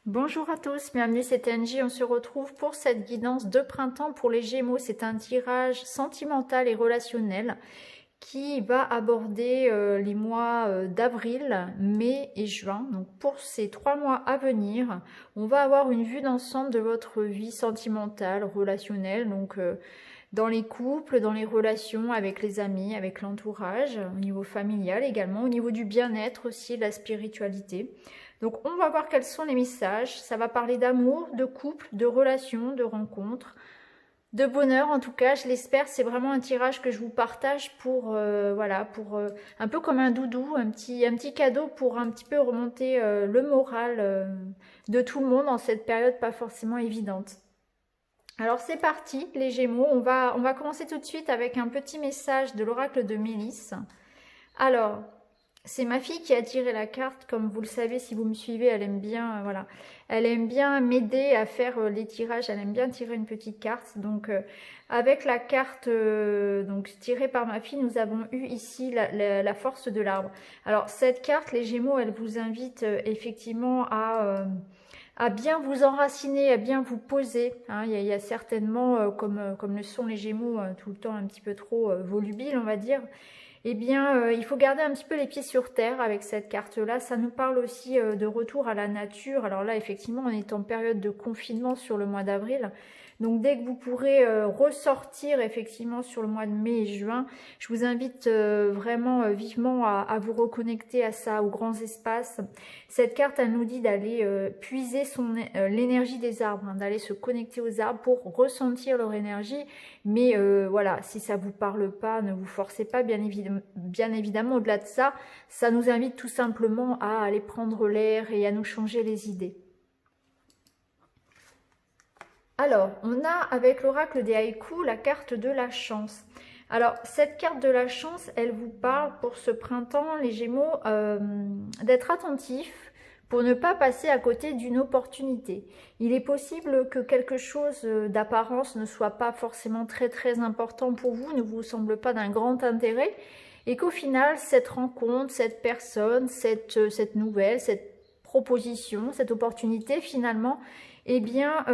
Bonjour à tous, bienvenue, c'est Angie. On se retrouve pour cette guidance de printemps pour les Gémeaux. C'est un tirage sentimental et relationnel qui va aborder les mois d'avril, mai et juin. Donc pour ces 3 mois à venir, on va avoir une vue d'ensemble de votre vie sentimentale, relationnelle. Donc dans les couples, dans les relations avec les amis, avec l'entourage, au niveau familial également, au niveau du bien-être aussi, de la spiritualité. Donc on va voir quels sont les messages. Ça va parler d'amour, de couple, de relations, de rencontres, de bonheur en tout cas, je l'espère. C'est vraiment un tirage que je vous partage pour, voilà, pour un peu comme un doudou, un petit cadeau pour un petit peu remonter le moral de tout le monde en cette période pas forcément évidente. Alors c'est parti les Gémeaux, on va commencer tout de suite avec un petit message de l'oracle de Mélisse. Alors, c'est ma fille qui a tiré la carte, comme vous le savez si vous me suivez, elle aime bien, voilà, elle aime bien m'aider à faire les tirages, elle aime bien tirer une petite carte. Donc avec la carte donc tirée par ma fille, nous avons eu ici la force de l'arbre. Alors cette carte, les Gémeaux, elle vous invite effectivement à bien vous enraciner, à bien vous poser. Hein. Il y a certainement, comme le sont les Gémeaux, tout le temps un petit peu trop volubiles, on va dire. Eh bien, il faut garder un petit peu les pieds sur terre avec cette carte-là. Ça nous parle aussi de retour à la nature. Alors là, effectivement, on est en période de confinement sur le mois d'avril. Donc, dès que vous pourrez ressortir effectivement sur le mois de mai et juin, je vous invite vraiment vivement à vous reconnecter à ça, aux grands espaces. Cette carte, elle nous dit d'aller puiser l'énergie des arbres, hein, d'aller se connecter aux arbres pour ressentir leur énergie. Mais voilà, si ça ne vous parle pas, ne vous forcez pas, bien évidemment. Au-delà de ça, ça nous invite tout simplement à aller prendre l'air et à nous changer les idées. Alors, on a avec l'oracle des haïkus la carte de la chance. Alors, cette carte de la chance, elle vous parle pour ce printemps, les Gémeaux, d'être attentifs pour ne pas passer à côté d'une opportunité. Il est possible que quelque chose d'apparence ne soit pas forcément très important pour vous, ne vous semble pas d'un grand intérêt, et qu'au final, cette rencontre, cette personne, cette nouvelle, cette proposition, cette opportunité, finalement, eh bien,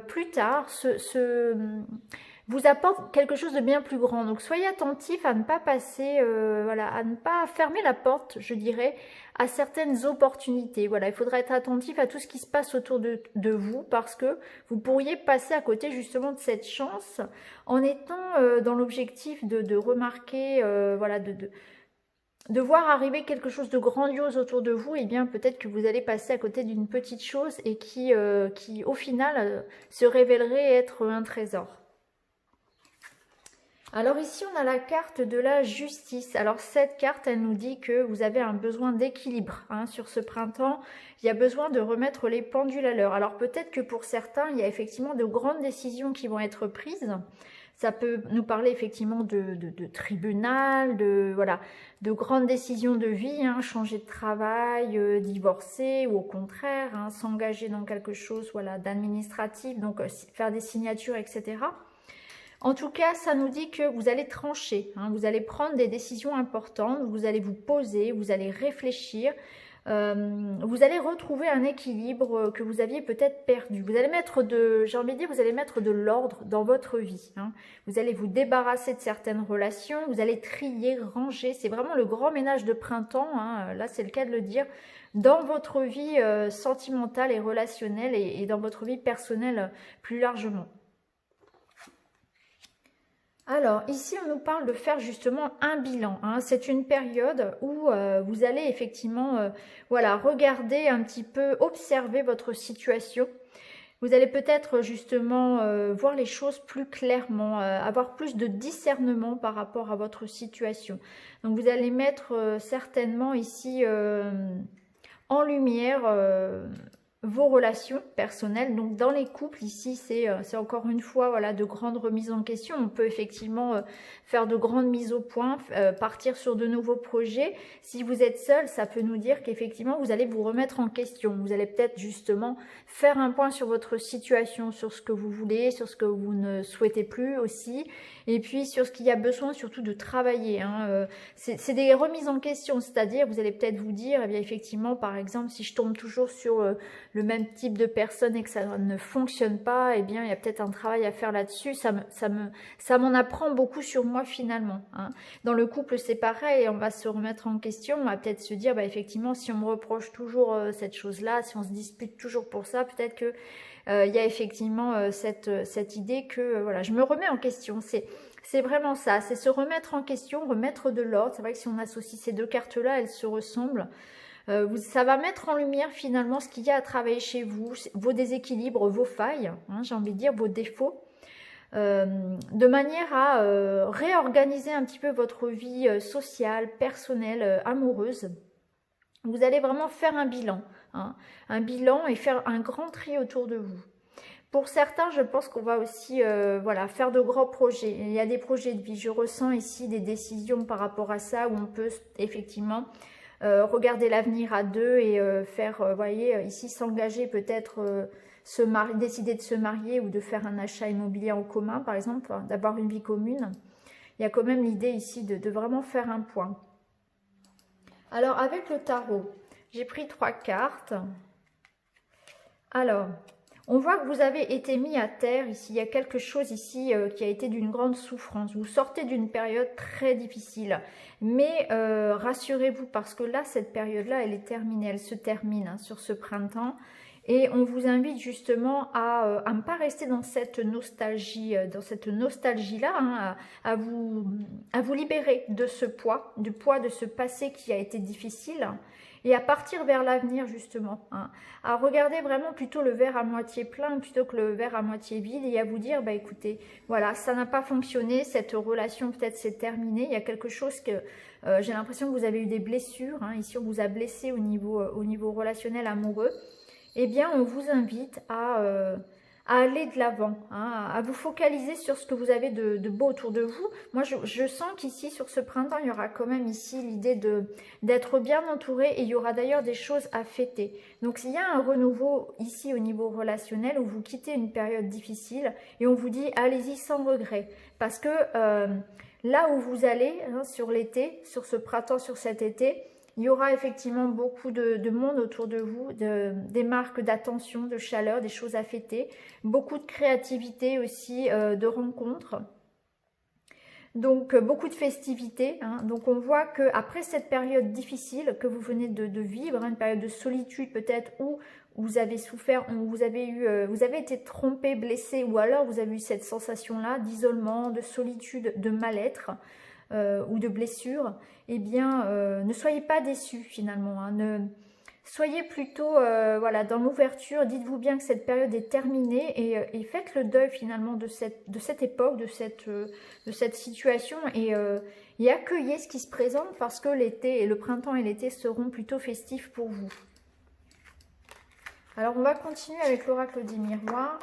plus tard, vous apporte quelque chose de bien plus grand. Donc, soyez attentifs à ne pas passer, voilà, à ne pas fermer la porte, je dirais, à certaines opportunités. Voilà, il faudra être attentif à tout ce qui se passe autour de vous parce que vous pourriez passer à côté justement de cette chance en étant dans l'objectif de remarquer, voilà, de voir arriver quelque chose de grandiose autour de vous. Et bien peut-être que vous allez passer à côté d'une petite chose et qui au final se révélerait être un trésor. Alors ici, on a la carte de la justice. Alors cette carte, elle nous dit que vous avez un besoin d'équilibre hein, sur ce printemps. Il y a besoin de remettre les pendules à l'heure. Alors peut-être que pour certains, il y a effectivement de grandes décisions qui vont être prises. Ça peut nous parler effectivement de tribunal, voilà, de grandes décisions de vie, hein, changer de travail, divorcer ou au contraire, hein, s'engager dans quelque chose voilà, d'administratif, donc faire des signatures, etc. En tout cas, ça nous dit que vous allez trancher, hein, vous allez prendre des décisions importantes, vous allez vous poser, vous allez réfléchir, vous allez retrouver un équilibre que vous aviez peut-être perdu. Vous allez mettre j'ai envie de dire, vous allez mettre de l'ordre dans votre vie. Hein. Vous allez vous débarrasser de certaines relations, vous allez trier, ranger. C'est vraiment le grand ménage de printemps, hein, là c'est le cas de le dire, dans votre vie sentimentale et relationnelle et dans votre vie personnelle plus largement. Alors, ici, on nous parle de faire justement un bilan. Hein. C'est une période où vous allez effectivement voilà, regarder un petit peu, observer votre situation. Vous allez peut-être justement voir les choses plus clairement, avoir plus de discernement par rapport à votre situation. Donc, vous allez mettre certainement ici en lumière vos relations personnelles. Donc dans les couples ici c'est encore une fois voilà de grandes remises en question. On peut effectivement faire de grandes mises au point, partir sur de nouveaux projets. Si vous êtes seul, ça peut nous dire qu'effectivement vous allez vous remettre en question. Vous allez peut-être justement faire un point sur votre situation, sur ce que vous voulez, sur ce que vous ne souhaitez plus aussi, et puis sur ce qu'il y a besoin surtout de travailler. Hein. C'est des remises en question, c'est-à-dire vous allez peut-être vous dire, eh bien effectivement par exemple si je tombe toujours sur le même type de personne et que ça ne fonctionne pas, eh bien il y a peut-être un travail à faire là-dessus. Ça m'en apprend beaucoup sur moi finalement, hein. Dans le couple c'est pareil, on va se remettre en question, on va peut-être se dire bah effectivement si on me reproche toujours cette chose-là, si on se dispute toujours pour ça, peut-être que il y a effectivement cette idée que voilà, je me remets en question. C'est vraiment ça, c'est se remettre en question, remettre de l'ordre. C'est vrai que si on associe ces deux cartes-là, elles se ressemblent. Ça va mettre en lumière finalement ce qu'il y a à travailler chez vous, vos déséquilibres, vos failles, hein, j'ai envie de dire vos défauts, de manière à réorganiser un petit peu votre vie sociale, personnelle, amoureuse. Vous allez vraiment faire un bilan, hein, un bilan et faire un grand tri autour de vous. Pour certains, je pense qu'on va aussi voilà, faire de grands projets. Il y a des projets de vie. Je ressens ici des décisions par rapport à ça où on peut effectivement regarder l'avenir à deux et faire, voyez, ici s'engager peut-être, décider de se marier ou de faire un achat immobilier en commun, par exemple, d'avoir une vie commune. Il y a quand même l'idée ici de vraiment faire un point. Alors, avec le tarot, j'ai pris 3 cartes. Alors, on voit que vous avez été mis à terre ici. Il y a quelque chose ici qui a été d'une grande souffrance. Vous sortez d'une période très difficile. Mais rassurez-vous parce que là, cette période-là, elle est terminée. Elle se termine hein, sur ce printemps. Et on vous invite justement à ne pas rester dans cette nostalgie-là, hein, à vous libérer de ce poids, du poids de ce passé qui a été difficile. Et à partir vers l'avenir justement, hein, à regarder vraiment plutôt le verre à moitié plein plutôt que le verre à moitié vide et à vous dire, bah écoutez, voilà, ça n'a pas fonctionné, cette relation peut-être s'est terminée, il y a quelque chose que j'ai l'impression que vous avez eu des blessures, hein, ici on vous a blessé au niveau relationnel amoureux, eh bien on vous invite à aller de l'avant, hein, à vous focaliser sur ce que vous avez de beau autour de vous. Moi, je sens qu'ici, sur ce printemps, il y aura quand même ici l'idée d'être bien entouré et il y aura d'ailleurs des choses à fêter. Donc, s'il y a un renouveau ici au niveau relationnel où vous quittez une période difficile et on vous dit allez-y sans regret parce que là où vous allez, hein, sur l'été, sur ce printemps, sur cet été, il y aura effectivement beaucoup de monde autour de vous, des marques d'attention, de chaleur, des choses à fêter, beaucoup de créativité aussi, de rencontres. Donc, beaucoup de festivités. Hein. Donc, on voit qu'après cette période difficile que vous venez de vivre, hein, une période de solitude peut-être, où vous avez souffert, où vous avez été trompé, blessé, ou alors vous avez eu cette sensation-là d'isolement, de solitude, de mal-être, ou de blessures, eh bien, ne soyez pas déçus finalement. Hein, soyez plutôt voilà, dans l'ouverture, dites-vous bien que cette période est terminée et faites le deuil finalement de cette époque, de cette situation et accueillez ce qui se présente parce que l'été et le printemps et l'été seront plutôt festifs pour vous. Alors, on va continuer avec l'oracle des miroirs.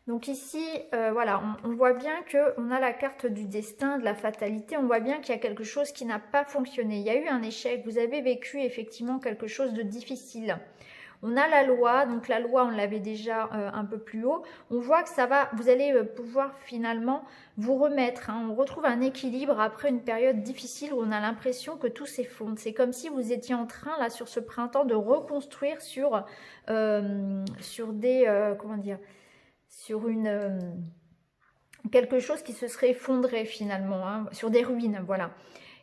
Donc ici, voilà, on voit bien qu'on a la carte du destin, de la fatalité. On voit bien qu'il y a quelque chose qui n'a pas fonctionné. Il y a eu un échec. Vous avez vécu effectivement quelque chose de difficile. On a la loi. Donc la loi, on l'avait déjà un peu plus haut. On voit que ça va, vous allez pouvoir finalement vous remettre. Hein. On retrouve un équilibre après une période difficile où on a l'impression que tout s'effondre. C'est comme si vous étiez en train, là, sur ce printemps, de reconstruire sur des... comment dire, sur quelque chose qui se serait effondré finalement, hein, sur des ruines, voilà.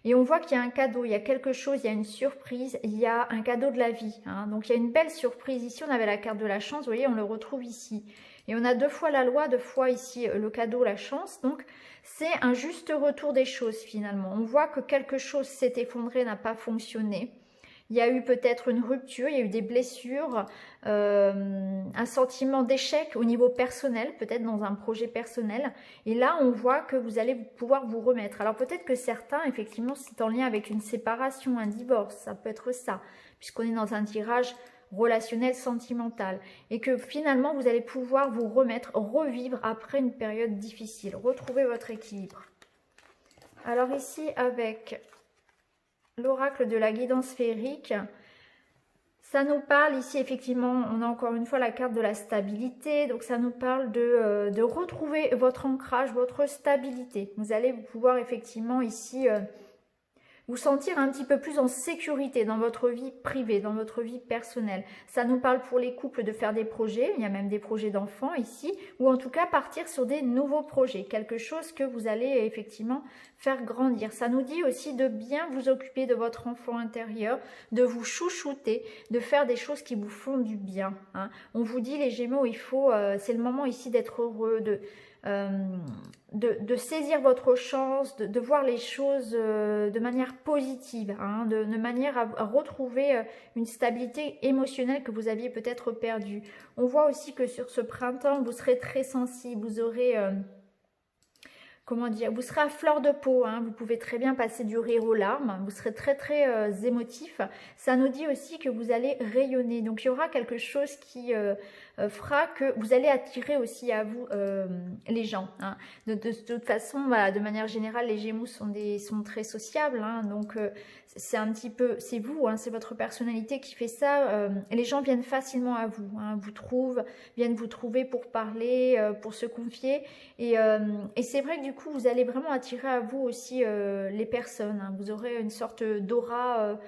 Et on voit qu'il y a un cadeau, il y a quelque chose, il y a une surprise, il y a un cadeau de la vie. Hein. Donc il y a une belle surprise. Ici, on avait la carte de la chance, vous voyez, on le retrouve ici. Et on a 2 fois la loi, 2 fois ici le cadeau, la chance. Donc c'est un juste retour des choses finalement. On voit que quelque chose s'est effondré, n'a pas fonctionné. Il y a eu peut-être une rupture, il y a eu des blessures, un sentiment d'échec au niveau personnel, peut-être dans un projet personnel. Et là, on voit que vous allez pouvoir vous remettre. Alors peut-être que certains, effectivement, c'est en lien avec une séparation, un divorce, ça peut être ça, puisqu'on est dans un tirage relationnel, sentimental. Et que finalement, vous allez pouvoir vous remettre, revivre après une période difficile, retrouver votre équilibre. Alors ici, avec l'oracle de la guidance féerique, ça nous parle ici effectivement, on a encore une fois la carte de la stabilité, donc ça nous parle de retrouver votre ancrage, votre stabilité. Vous allez pouvoir effectivement ici vous sentir un petit peu plus en sécurité dans votre vie privée, dans votre vie personnelle. Ça nous parle pour les couples de faire des projets, il y a même des projets d'enfants ici, ou en tout cas partir sur des nouveaux projets, quelque chose que vous allez effectivement faire grandir. Ça nous dit aussi de bien vous occuper de votre enfant intérieur, de vous chouchouter, de faire des choses qui vous font du bien. Hein. On vous dit les Gémeaux, c'est le moment ici d'être heureux, de saisir votre chance, de voir les choses de manière positive, hein, de manière à retrouver une stabilité émotionnelle que vous aviez peut-être perdue. On voit aussi que sur ce printemps, vous serez très sensible, vous aurez... comment dire, vous serez à fleur de peau, hein, vous pouvez très bien passer du rire aux larmes, vous serez très émotif. Ça nous dit aussi que vous allez rayonner, donc il y aura quelque chose qui fera que vous allez attirer aussi à vous les gens. Hein. De toute façon, voilà, de manière générale, les Gémeaux sont très sociables, hein, donc c'est un petit peu, c'est vous, hein, c'est votre personnalité qui fait ça. Les gens viennent facilement à vous, hein, viennent vous trouver pour parler, pour se confier, et c'est vrai que du coup, vous allez vraiment attirer à vous aussi les personnes. Hein. Vous aurez une sorte d'aura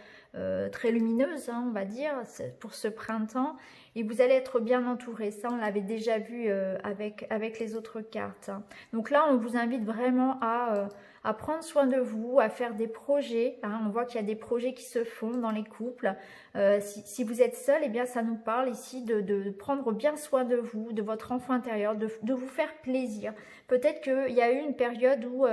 très lumineuse, hein, on va dire, pour ce printemps. Et vous allez être bien entouré. Ça, on l'avait déjà vu avec les autres cartes. Hein. Donc là, on vous invite vraiment à prendre soin de vous, à faire des projets. Hein. On voit qu'il y a des projets qui se font dans les couples. Si vous êtes seul, eh bien, ça nous parle ici de prendre bien soin de vous, de votre enfant intérieur, de vous faire plaisir. Peut-être qu'il y a eu une période où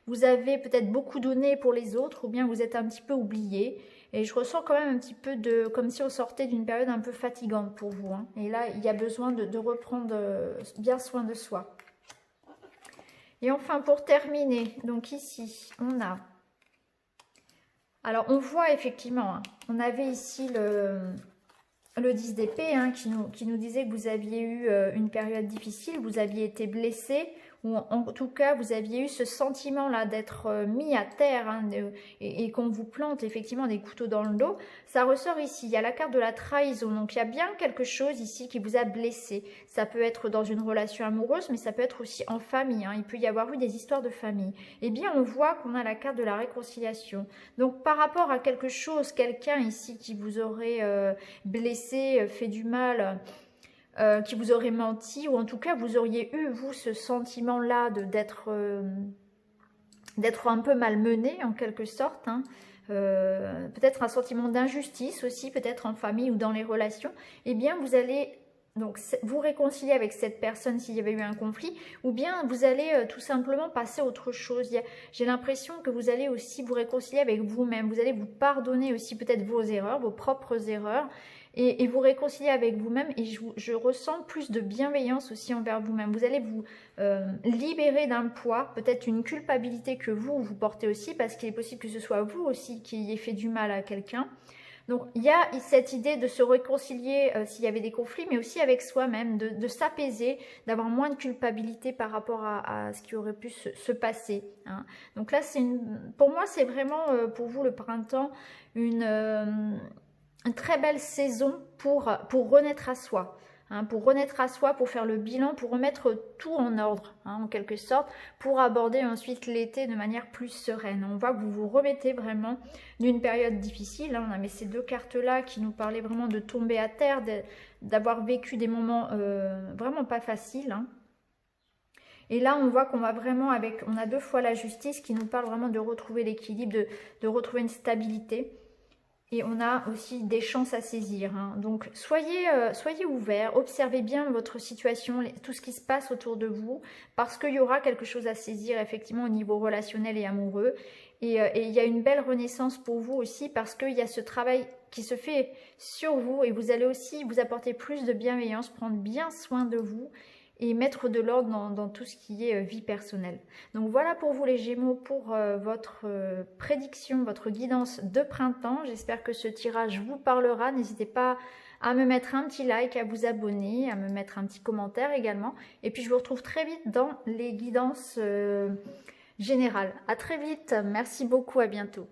vous avez peut-être beaucoup donné pour les autres, ou bien vous êtes un petit peu oublié. Et je ressens quand même un petit peu comme si on sortait d'une période un peu fatigante pour vous. Hein. Et là, il y a besoin de reprendre bien soin de soi. Et enfin, pour terminer, donc ici, on a... Alors, on voit effectivement, hein, on avait ici le 10 d'épée, hein, qui nous disait que vous aviez eu une période difficile, vous aviez été blessé, ou en tout cas vous aviez eu ce sentiment là d'être mis à terre, hein, et qu'on vous plante effectivement des couteaux dans le dos. Ça ressort ici, il y a la carte de la trahison, donc il y a bien quelque chose ici qui vous a blessé. Ça peut être dans une relation amoureuse, mais ça peut être aussi en famille, hein. Il peut y avoir eu des histoires de famille. Eh bien on voit qu'on a la carte de la réconciliation, donc par rapport à quelque chose, quelqu'un ici qui vous aurait blessé, fait du mal, qui vous aurait menti, ou en tout cas vous auriez eu, vous, ce sentiment-là d'être un peu malmené en quelque sorte, hein. Peut-être un sentiment d'injustice aussi, peut-être en famille ou dans les relations, eh bien vous allez donc vous réconcilier avec cette personne s'il y avait eu un conflit, ou bien vous allez tout simplement passer à autre chose. J'ai l'impression que vous allez aussi vous réconcilier avec vous-même, vous allez vous pardonner aussi peut-être vos erreurs, vos propres erreurs, et vous réconcilier avec vous-même, et je ressens plus de bienveillance aussi envers vous-même. Vous allez vous libérer d'un poids, peut-être une culpabilité que vous portez aussi, parce qu'il est possible que ce soit vous aussi qui ayez fait du mal à quelqu'un. Donc il y a cette idée de se réconcilier s'il y avait des conflits, mais aussi avec soi-même, de s'apaiser, d'avoir moins de culpabilité par rapport à ce qui aurait pu se passer. Hein. Donc là, pour moi, c'est vraiment pour vous le printemps une très belle saison pour renaître à soi. Hein, pour renaître à soi, pour faire le bilan, pour remettre tout en ordre, hein, en quelque sorte, pour aborder ensuite l'été de manière plus sereine. On voit que vous vous remettez vraiment d'une période difficile. Hein. On avait ces deux cartes-là qui nous parlaient vraiment de tomber à terre, d'avoir vécu des moments vraiment pas faciles. Hein. Et là, on voit qu'on va vraiment on a deux fois la justice qui nous parle vraiment de retrouver l'équilibre, de retrouver une stabilité. Et on a aussi des chances à saisir. Hein. Donc, soyez ouverts, observez bien votre situation, tout ce qui se passe autour de vous, parce qu'il y aura quelque chose à saisir effectivement au niveau relationnel et amoureux. Et il y a une belle renaissance pour vous aussi, parce qu'il y a ce travail qui se fait sur vous, et vous allez aussi vous apporter plus de bienveillance, prendre bien soin de vous, et mettre de l'ordre dans tout ce qui est vie personnelle. Donc voilà pour vous les Gémeaux, pour votre prédiction, votre guidance de printemps. J'espère que ce tirage vous parlera. N'hésitez pas à me mettre un petit like, à vous abonner, à me mettre un petit commentaire également. Et puis je vous retrouve très vite dans les guidances générales. À très vite, merci beaucoup, à bientôt.